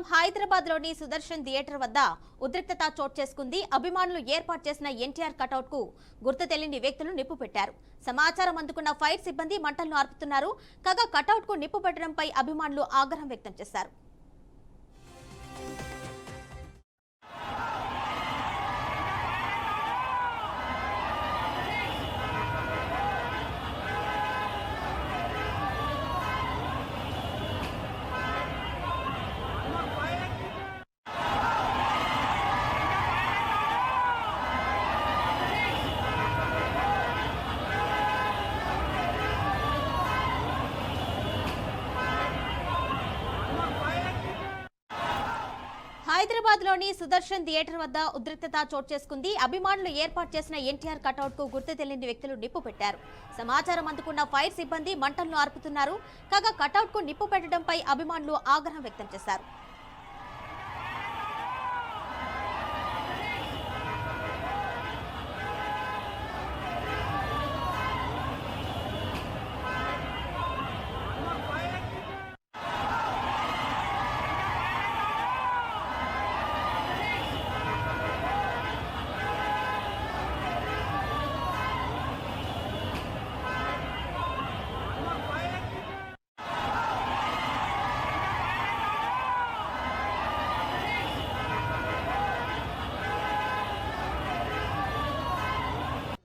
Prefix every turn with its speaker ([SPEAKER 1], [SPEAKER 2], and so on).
[SPEAKER 1] హైదరాబాద్ లోని సుదర్శన్ థియేటర్ వద్ద ఉద్రిక్తత చోటు చేసుకుంది. అభిమానులు ఏర్పాటు చేసిన ఎన్టీఆర్ కటౌట్ కు గుర్తు తెలియని వ్యక్తులు నిప్పు పెట్టారు. సమాచారం అందుకున్న ఫైర్ సిబ్బంది మంటలను ఆర్పుతున్నారు. కాగా కటౌట్ కు నిప్పు పెట్టడంపై అభిమానులు ఆగ్రహం వ్యక్తం చేశారు. హైదరాబాద్ లోని సుదర్శన్ థియేటర్ వద్ద ఉద్రిక్తత చోటు చేసుకుంది. అభిమానులు ఏర్పాటు చేసిన ఎన్టీఆర్ కటౌట్ కు గుర్తు తెలియని వ్యక్తులు నిప్పు పెట్టారు. సమాచారం అందుకున్న ఫైర్ సిబ్బంది మంటలను ఆర్పుతున్నారు. కాగా కటౌట్ కు నిప్పు పెట్టడంపై అభిమానులు ఆగ్రహం వ్యక్తం చేశారు.